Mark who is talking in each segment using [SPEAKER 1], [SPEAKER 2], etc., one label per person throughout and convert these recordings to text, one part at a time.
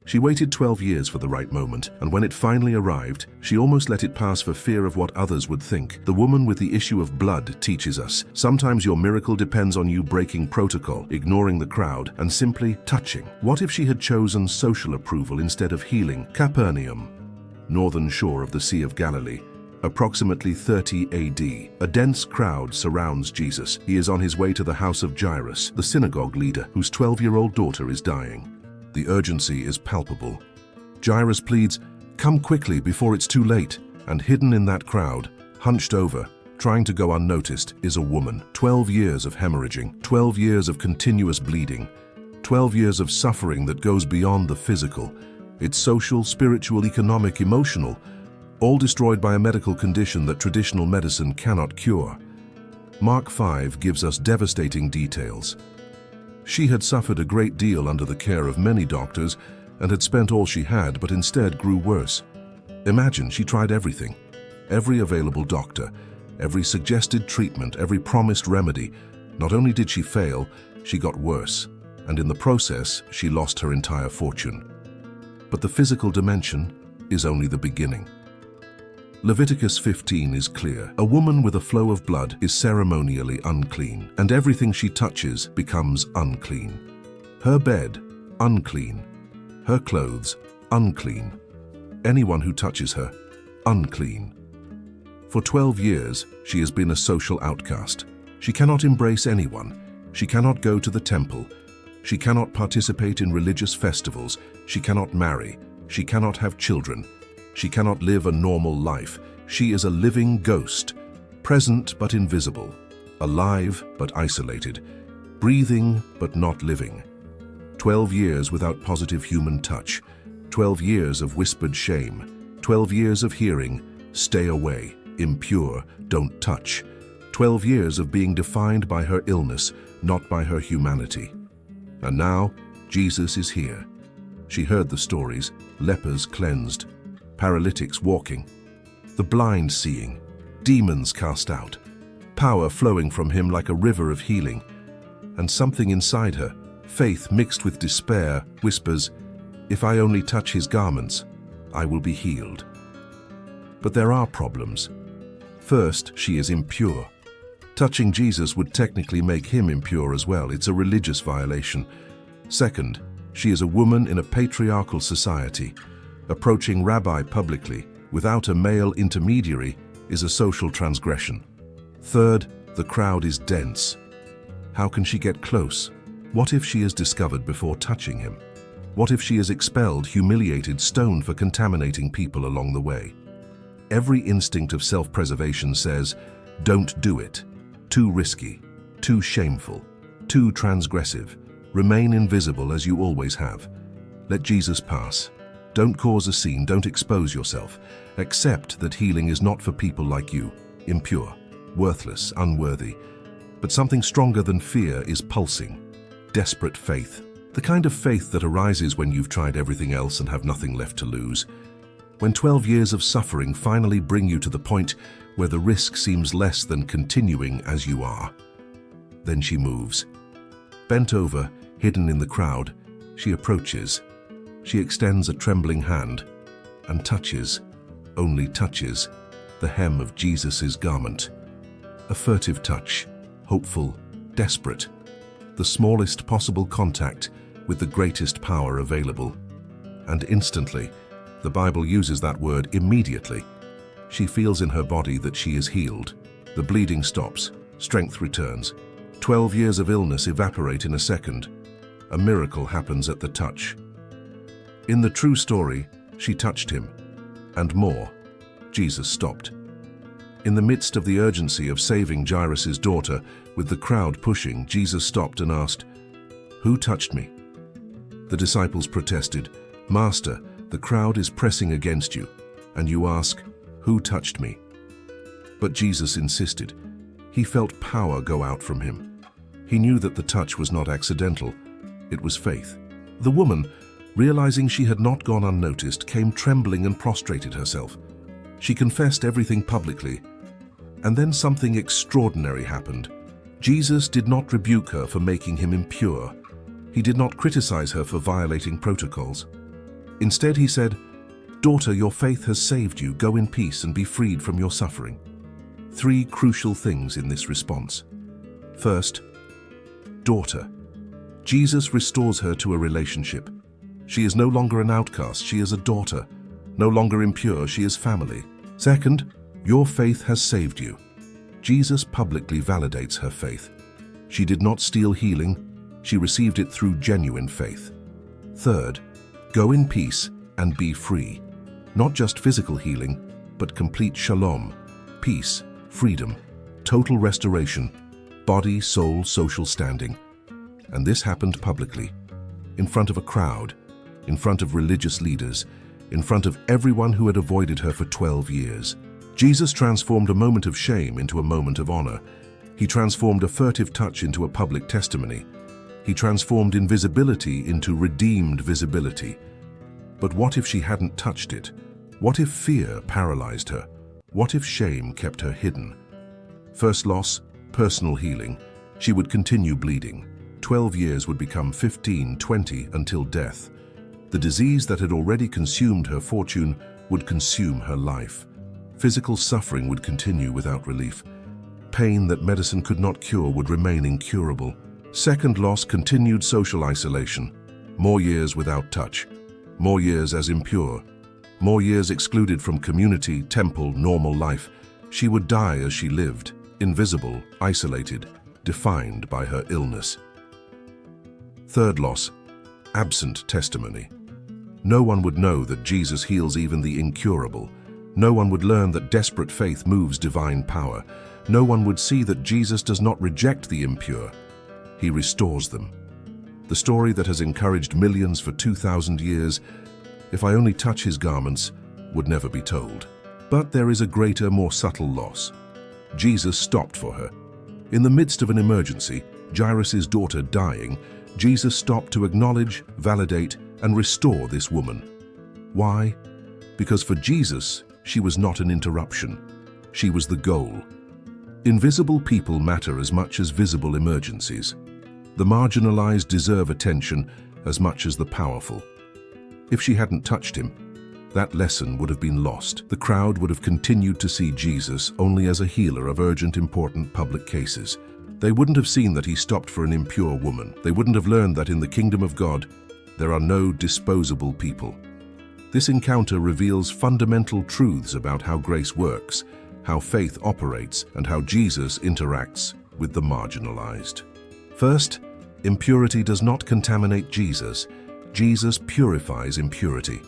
[SPEAKER 1] She waited 12 years for the right moment, and when it finally arrived, she almost let it pass for fear of what others would think. The woman with the issue of blood teaches us, sometimes your miracle depends on you breaking protocol, ignoring the crowd, and simply touching. What if she had chosen social approval instead of healing? Capernaum, northern shore of the Sea of Galilee. Approximately 30 AD, a dense crowd surrounds Jesus. He is on his way to the house of Jairus, the synagogue leader, whose 12-year-old daughter is dying. The urgency is palpable. Jairus pleads, "Come quickly before it's too late." And hidden in that crowd, hunched over, trying to go unnoticed, is a woman. 12 years of hemorrhaging, 12 years of continuous bleeding, 12 years of suffering that goes beyond the physical. It's social, spiritual, economic, emotional, all destroyed by a medical condition that traditional medicine cannot cure. Mark 5 gives us devastating details. She had suffered a great deal under the care of many doctors and had spent all she had, but instead grew worse. Imagine she tried everything, every available doctor, every suggested treatment, every promised remedy. Not only did she fail, she got worse, and in the process, she lost her entire fortune. But the physical dimension is only the beginning. Leviticus 15 is clear. A woman with a flow of blood is ceremonially unclean, and everything she touches becomes unclean. Her bed, unclean. Her clothes, unclean. Anyone who touches her, unclean. For 12 years, she has been a social outcast. She cannot embrace anyone. She cannot go to the temple. She cannot participate in religious festivals. She cannot marry. She cannot have children. She cannot live a normal life. She is a living ghost, present but invisible, alive but isolated, breathing but not living. 12 years without positive human touch, 12 years of whispered shame, 12 years of hearing, stay away, impure, don't touch, 12 years of being defined by her illness, not by her humanity. And now, Jesus is here. She heard the stories, lepers cleansed, paralytics walking, the blind seeing, demons cast out, power flowing from him like a river of healing. And something inside her, faith mixed with despair, whispers, "If I only touch his garments, I will be healed." But there are problems. First, she is impure. Touching Jesus would technically make him impure as well. It's a religious violation. Second, she is a woman in a patriarchal society. Approaching rabbi publicly, without a male intermediary, is a social transgression. Third, the crowd is dense. How can she get close? What if she is discovered before touching him? What if she is expelled, humiliated, stoned for contaminating people along the way? Every instinct of self-preservation says, don't do it. Too risky, too shameful, too transgressive. Remain invisible as you always have. Let Jesus pass. Don't cause a scene, don't expose yourself. Accept that healing is not for people like you, impure, worthless, unworthy. But something stronger than fear is pulsing. Desperate faith. The kind of faith that arises when you've tried everything else and have nothing left to lose. When 12 years of suffering finally bring you to the point where the risk seems less than continuing as you are. Then she moves. Bent over, hidden in the crowd, she approaches. She extends a trembling hand and touches, only touches, the hem of Jesus' garment. A furtive touch, hopeful, desperate. The smallest possible contact with the greatest power available. And instantly, the Bible uses that word immediately. She feels in her body that she is healed. The bleeding stops, strength returns. 12 years of illness evaporate in a second. A miracle happens at the touch. In the true story, she touched him, and more. Jesus stopped. In the midst of the urgency of saving Jairus' daughter, with the crowd pushing, Jesus stopped and asked, "Who touched me?" The disciples protested, "Master, the crowd is pressing against you, and you ask, 'Who touched me?'" But Jesus insisted. He felt power go out from him. He knew that the touch was not accidental. It was faith. The woman, realizing she had not gone unnoticed, came trembling and prostrated herself. She confessed everything publicly, and then something extraordinary happened. Jesus did not rebuke her for making him impure. He did not criticize her for violating protocols. Instead, he said, "Daughter, your faith has saved you. Go in peace and be freed from your suffering." Three crucial things in this response. First, daughter. Jesus restores her to a relationship. She is no longer an outcast, she is a daughter. No longer impure, she is family. Second, your faith has saved you. Jesus publicly validates her faith. She did not steal healing, she received it through genuine faith. Third, go in peace and be free. Not just physical healing, but complete shalom, peace, freedom, total restoration, body, soul, social standing. And this happened publicly, in front of a crowd, in front of religious leaders, in front of everyone who had avoided her for 12 years. Jesus transformed a moment of shame into a moment of honor. He transformed a furtive touch into a public testimony. He transformed invisibility into redeemed visibility. But what if she hadn't touched it? What if fear paralyzed her? What if shame kept her hidden? First loss, personal healing. She would continue bleeding. 12 years would become 15, 20 until death. The disease that had already consumed her fortune would consume her life. Physical suffering would continue without relief. Pain that medicine could not cure would remain incurable. Second loss, continued social isolation. More years without touch. More years as impure. More years excluded from community, temple, normal life. She would die as she lived, invisible, isolated, defined by her illness. Third loss, absent testimony. No one would know that Jesus heals even the incurable. No one would learn that desperate faith moves divine power. No one would see that Jesus does not reject the impure. He restores them. The story that has encouraged millions for 2,000 years, "If I only touch his garments," would never be told. But there is a greater, more subtle loss. Jesus stopped for her. In the midst of an emergency, Jairus' daughter dying, Jesus stopped to acknowledge, validate, and restore this woman. Why? Because for Jesus, she was not an interruption. She was the goal. Invisible people matter as much as visible emergencies. The marginalized deserve attention as much as the powerful. If she hadn't touched him, that lesson would have been lost. The crowd would have continued to see Jesus only as a healer of urgent, important public cases. They wouldn't have seen that he stopped for an impure woman. They wouldn't have learned that in the kingdom of God, there are no disposable people. This encounter reveals fundamental truths about how grace works, how faith operates, and how Jesus interacts with the marginalized. First, impurity does not contaminate Jesus. Jesus purifies impurity.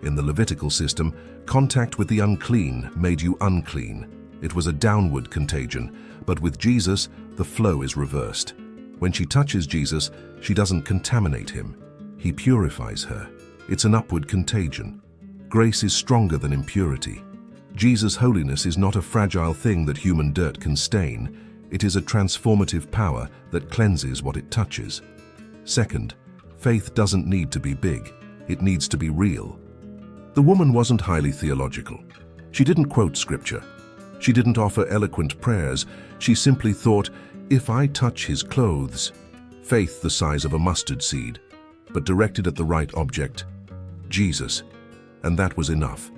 [SPEAKER 1] In the Levitical system, contact with the unclean made you unclean. It was a downward contagion, but with Jesus, the flow is reversed. When she touches Jesus, she doesn't contaminate him. He purifies her. It's an upward contagion. Grace is stronger than impurity. Jesus' holiness is not a fragile thing that human dirt can stain. It is a transformative power that cleanses what it touches. Second, faith doesn't need to be big. It needs to be real. The woman wasn't highly theological. She didn't quote scripture. She didn't offer eloquent prayers. She simply thought, "If I touch his clothes," faith the size of a mustard seed, but directed at the right object, Jesus. And that was enough.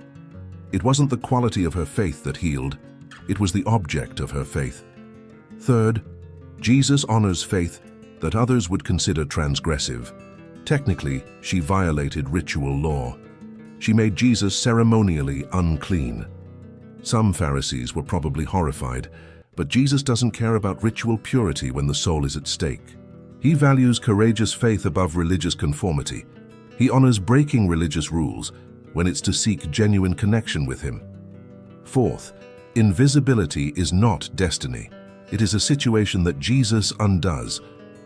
[SPEAKER 1] It wasn't the quality of her faith that healed. It was the object of her faith. Third, Jesus honors faith that others would consider transgressive. Technically, she violated ritual law. She made Jesus ceremonially unclean. Some Pharisees were probably horrified, but Jesus doesn't care about ritual purity when the soul is at stake. He values courageous faith above religious conformity. He honors breaking religious rules when it's to seek genuine connection with him. Fourth, invisibility is not destiny. It is a situation that Jesus undoes.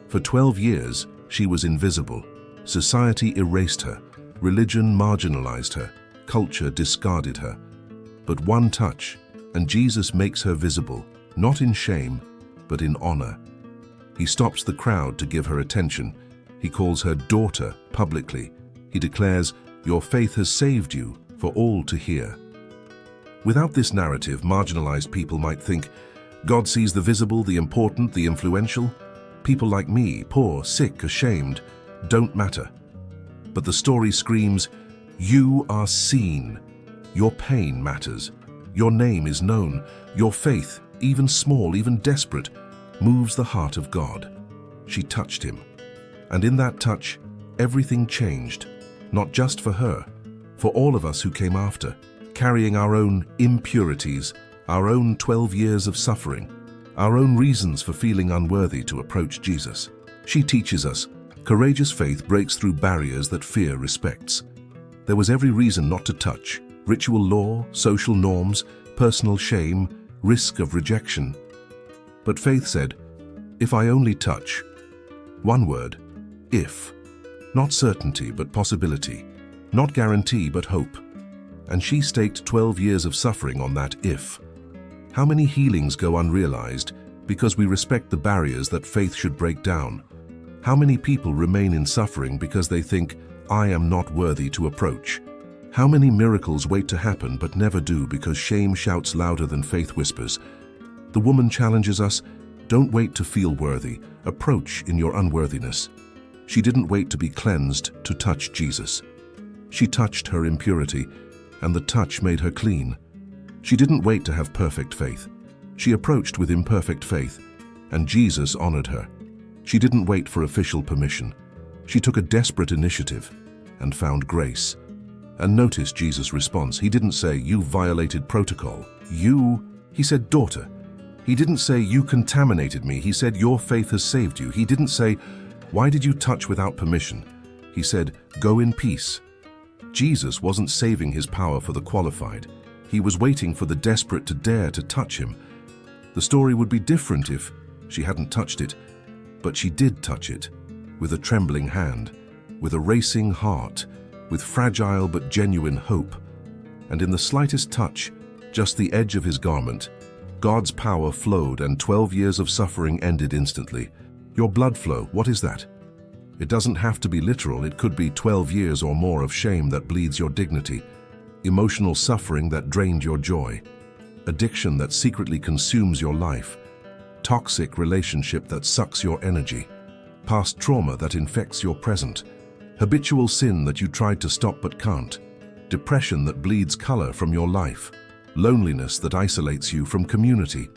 [SPEAKER 1] For 12 years, she was invisible. Society erased her. Religion marginalized her. Culture discarded her. But one touch, and Jesus makes her visible, not in shame, but in honor. He stops the crowd to give her attention. He calls her daughter publicly. He declares, "Your faith has saved you," for all to hear. Without this narrative, marginalized people might think, God sees the visible, the important, the influential. People like me, poor, sick, ashamed, don't matter. But the story screams, You are seen. Your pain matters. Your name is known. Your faith, even small, even desperate, moves the heart of God. She touched him. And in that touch, everything changed, not just for her, for all of us who came after, carrying our own impurities, our own 12 years of suffering, our own reasons for feeling unworthy to approach Jesus. She teaches us, courageous faith breaks through barriers that fear respects. There was every reason not to touch: ritual law, social norms, personal shame, risk of rejection. But faith said, if I only touch. One word, if. Not certainty, but possibility. Not guarantee, but hope. And she staked 12 years of suffering on that if. How many healings go unrealized because we respect the barriers that faith should break down? How many people remain in suffering because they think, I am not worthy to approach? How many miracles wait to happen but never do because shame shouts louder than faith whispers? The woman challenges us, don't wait to feel worthy, approach in your unworthiness. She didn't wait to be cleansed to touch Jesus. She touched her impurity, and the touch made her clean. She didn't wait to have perfect faith. She approached with imperfect faith, and Jesus honored her. She didn't wait for official permission. She took a desperate initiative and found grace. And notice Jesus' response. He didn't say, you violated protocol. He said, daughter. He didn't say, you contaminated me. He said, your faith has saved you. He didn't say, why did you touch without permission? He said, go in peace. Jesus wasn't saving his power for the qualified. He was waiting for the desperate to dare to touch him. The story would be different if she hadn't touched it, but she did touch it, with a trembling hand, with a racing heart, with fragile but genuine hope. And in the slightest touch, just the edge of his garment, God's power flowed and 12 years of suffering ended instantly. Your blood flow, what is that? It doesn't have to be literal. It could be 12 years or more of shame that bleeds your dignity, emotional suffering that drained your joy, addiction that secretly consumes your life, toxic relationship that sucks your energy, past trauma that infects your present, habitual sin that you tried to stop but can't, depression that bleeds color from your life, loneliness that isolates you from community,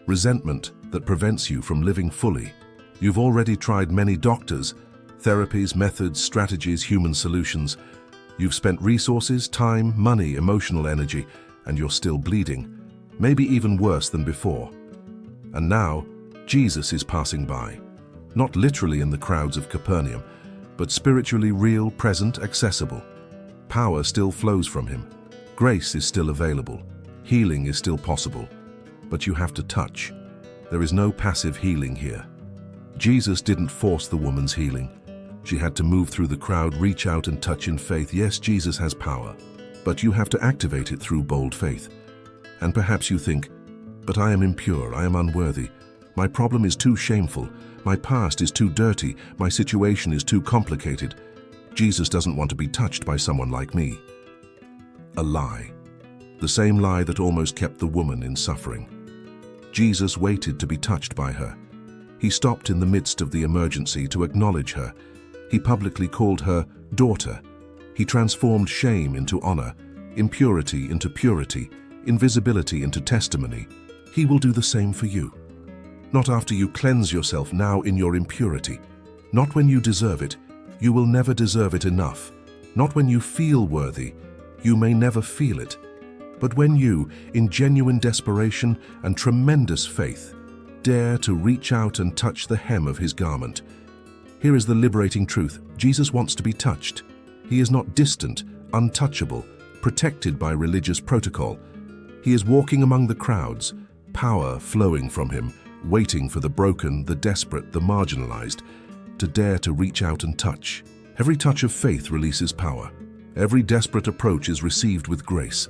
[SPEAKER 1] resentment that prevents you from living fully. You've already tried many doctors, therapies, methods, strategies, human solutions. You've spent resources, time, money, emotional energy, and you're still bleeding, maybe even worse than before. And now, Jesus is passing by, not literally in the crowds of Capernaum, but spiritually real, present, accessible. Power still flows from him. Grace is still available. Healing is still possible. But you have to touch. There is no passive healing here. Jesus didn't force the woman's healing. She had to move through the crowd, reach out and touch in faith. Yes, Jesus has power, but you have to activate it through bold faith. And perhaps you think, but I am impure, I am unworthy. My problem is too shameful. My past is too dirty. My situation is too complicated. Jesus doesn't want to be touched by someone like me. A lie. The same lie that almost kept the woman in suffering. Jesus waited to be touched by her. He stopped in the midst of the emergency to acknowledge her. He publicly called her daughter. He transformed shame into honor, impurity into purity, invisibility into testimony. He will do the same for you. Not after you cleanse yourself now in your impurity. Not when you deserve it. You will never deserve it enough. Not when you feel worthy. You may never feel it. But when you, in genuine desperation and tremendous faith, dare to reach out and touch the hem of his garment. Here is the liberating truth. Jesus wants to be touched. He is not distant, untouchable, protected by religious protocol. He is walking among the crowds, power flowing from him, waiting for the broken, the desperate, the marginalized, to dare to reach out and touch. Every touch of faith releases power. Every desperate approach is received with grace.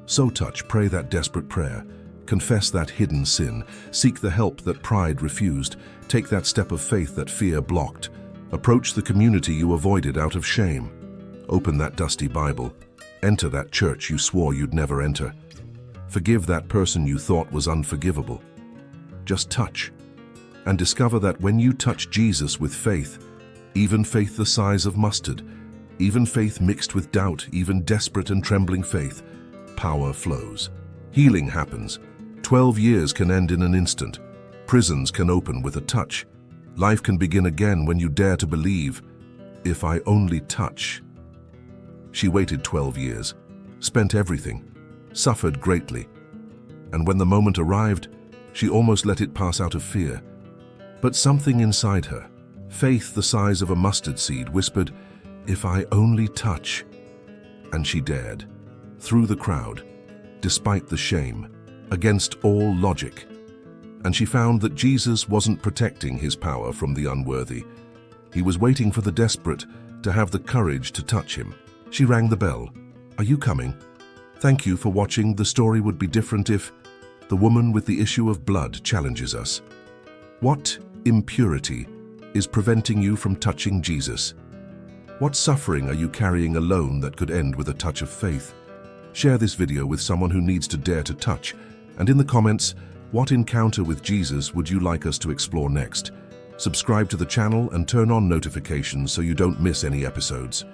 [SPEAKER 1] So touch, pray that desperate prayer. Confess that hidden sin. Seek the help that pride refused. Take that step of faith that fear blocked. Approach the community you avoided out of shame. Open that dusty Bible. Enter that church you swore you'd never enter. Forgive that person you thought was unforgivable. Just touch. And discover that when you touch Jesus with faith, even faith the size of mustard, Even faith mixed with doubt, even desperate and trembling faith, power flows. Healing happens. 12 years can end in an instant. Prisons can open with a touch. Life can begin again when you dare to believe, if I only touch. She waited 12 years, spent everything, suffered greatly. And when the moment arrived, she almost let it pass out of fear. But something inside her, faith the size of a mustard seed, whispered, if I only touch. And she dared, through the crowd, despite the shame, against all logic. And she found that Jesus wasn't protecting his power from the unworthy. He was waiting for the desperate to have the courage to touch him. She rang the bell. Are you coming? Thank you for watching. The story would be different if the woman with the issue of blood challenges us. What impurity is preventing you from touching Jesus? What suffering are you carrying alone that could end with a touch of faith? Share this video with someone who needs to dare to touch. And in the comments, what encounter with Jesus would you like us to explore next? Subscribe to the channel and turn on notifications so you don't miss any episodes.